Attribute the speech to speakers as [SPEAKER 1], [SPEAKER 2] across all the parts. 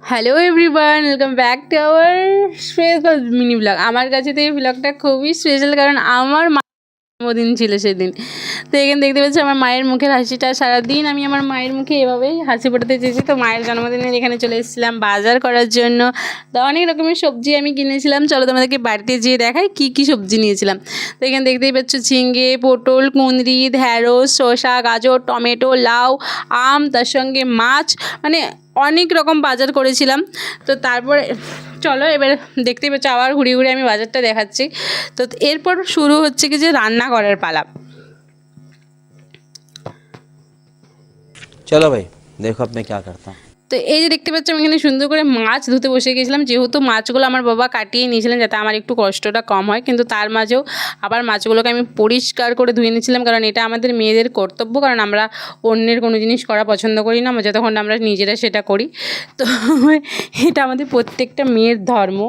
[SPEAKER 1] Hello everyone, welcome back to our special mini blog. আমার কাছে তো এই ব্লগটা খুবই স্পেশাল, কারণ আমার জন্মদিন ছিল সেদিন। তো এখানে দেখতে পাচ্ছি আমার মায়ের মুখের হাসিটা। সারাদিন আমি আমার মায়ের মুখে এভাবেই হাসি ফোটাতে চেয়েছি। তো মায়ের জন্মদিনের এখানে চলে এসেছিলাম বাজার করার জন্য। তো অনেক রকমের সবজি আমি কিনেছিলাম। চলো তোমাদেরকে বাড়িতে যেয়ে দেখাই কী কী সবজি নিয়েছিলাম। তো এখানে দেখতেই পাচ্ছ ঝিঙে, পটল, কুঁদরি, ঢ্যাঁড়স, শসা, গাজর, টমেটো, লাউ, আম, তার সঙ্গে মাছ, মানে অনেক রকম বাজার করেছিলাম। তো তারপরে চলো এবার দেখতেই পাচ্ছ আবার ঘুরিয়ে ঘুরিয়ে আমি বাজারটা দেখাচ্ছি। তো এরপর শুরু হচ্ছে কি যে রান্না করার পালা।
[SPEAKER 2] चलो भाई देखो अब मैं क्या करता हूँ।
[SPEAKER 1] তো এই যে দেখতে পাচ্ছ আমি এখানে সুন্দর করে মাছ ধুতে বসে গেছিলাম, যেহেতু মাছগুলো আমার বাবা কাটিয়ে নিয়েছিলেন যাতে আমার একটু কষ্টটা কম হয়। কিন্তু তার মাঝেও আবার মাছগুলোকে আমি পরিষ্কার করে ধুয়ে নিয়েছিলাম, কারণ এটা আমাদের মেয়েদের কর্তব্য। কারণ আমরা অন্যের কোনো জিনিস করা পছন্দ করি না, যতক্ষণ আমরা নিজেরা সেটা করি। তো এটা আমাদের প্রত্যেকটা মেয়ের ধর্ম।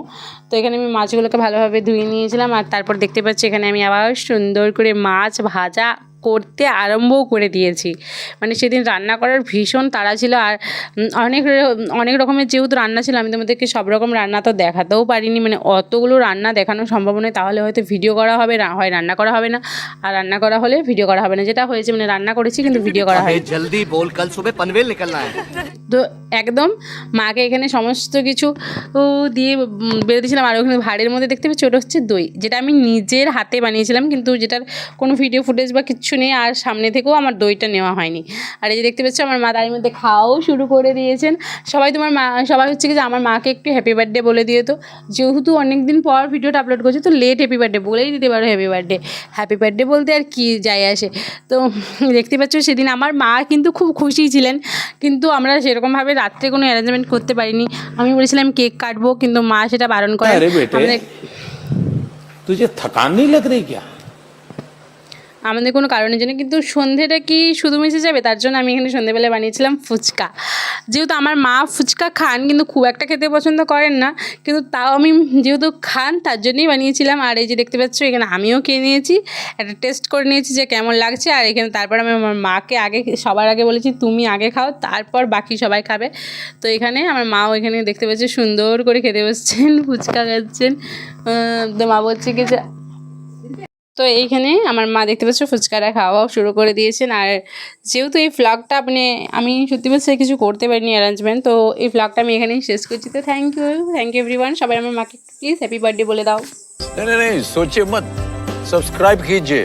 [SPEAKER 1] তো এখানে আমি মাছগুলোকে ভালোভাবে ধুয়ে নিয়েছিলাম। আর তারপর দেখতে পাচ্ছি এখানে আমি আবার সুন্দর করে মাছ ভাজা করতে আরম্ভও করে দিয়েছি। মানে সেদিন রান্না করার ভীষণ তাড়া ছিল। আর অনেক রকমের যেহেতু রান্না ছিল, আমি তোমাদেরকে সব রকম রান্না তো দেখাতেও পারিনি। মানে অতগুলো রান্না দেখানো সম্ভব নয়, তাহলে হয়তো ভিডিও করা হবে না, হয় রান্না করা হবে না। আর রান্না করা হলে ভিডিও করা হবে না, যেটা হয়েছে মানে রান্না করেছি কিন্তু ভিডিও করা হয়।
[SPEAKER 3] जल्दी बोल, कल सुबह पनवेल निकलना है।
[SPEAKER 1] তো একদম মাকে এখানে সমস্ত কিছু দিয়ে বেড়ে দিয়েছিলাম। আর ওখানে ভাঁড়ের মধ্যে দেখতে পাচ্ছি ওটা হচ্ছে দই, যেটা আমি নিজের হাতে বানিয়েছিলাম, কিন্তু যেটার কোনো ভিডিও ফুটেজ বা কিচ্ছু নেই। আর সামনে থেকেও আমার দইটা নেওয়া হয়নি। আর এই যে দেখতে পাচ্ছি আমার মা তার মধ্যে খাওয়াও শুরু করে দিয়েছেন। সবাই হচ্ছে কি যে আমার মাকে একটু হ্যাপি বার্থডে বলে দিও। তো যেহেতু অনেক দিন পর ভিডিওটা আপলোড করছি, তো লেট হ্যাপি বার্থডে বলেই দিতে পারো। হ্যাপি বার্থডে বলতে আর কি যায় আসে। তো দেখতে পাচ্ছ সেদিন আমার মা কিন্তু খুব খুশি ছিলেন, কিন্তু আমরা সেরকমভাবে রাত্রে কোনো অ্যারেঞ্জমেন্ট করতে পারিনি। আমি বলেছিলাম কেক কাটবো, কিন্তু মা সেটা বারণ করে।
[SPEAKER 4] तुझे थकान नहीं लग रही क्या?
[SPEAKER 1] আমাদের কোনো কারণের জন্য। কিন্তু সন্ধেটা কি শুধু মিশে যাবে, তার জন্য আমি এখানে সন্ধেবেলায় বানিয়েছিলাম ফুচকা। যেহেতু আমার মা ফুচকা খান, কিন্তু খুব একটা খেতে পছন্দ করেন না, কিন্তু তাও আমি যেহেতু খান তার জন্যই বানিয়েছিলাম। আর এই যে দেখতে পাচ্ছ এখানে আমিও খেয়ে নিয়েছি, একটা টেস্ট করে নিয়েছি যে কেমন লাগছে। আর এখানে তারপর আমি আমার মাকে সবার আগে বলেছি তুমি আগে খাও, তারপর বাকি সবাই খাবে। তো এখানে আমার মাও এখানে দেখতে পাচ্ছি সুন্দর করে খেতে বসছেন, ফুচকা খাচ্ছেন। তো মা বলছে কি যে, তো এইখানে আমার মা দেখতে পাচ্ছ ফুচকাটা খাওয়াও শুরু করে দিয়েছেন। আর যেহেতু এই ভ্লগটা আমি সত্যি বলছি কিছু করতে পারিনি অ্যারেঞ্জমেন্ট, তো এই ভ্লগটা আমি এখানেই শেষ করছি। তো থ্যাংক ইউ এভরিওয়ান। সবাই আমার মাকে প্লিজ হ্যাপি বার্থডে বলে দাও।
[SPEAKER 4] नहीं सोचिए मत, सब्सक्राइब कीजिए।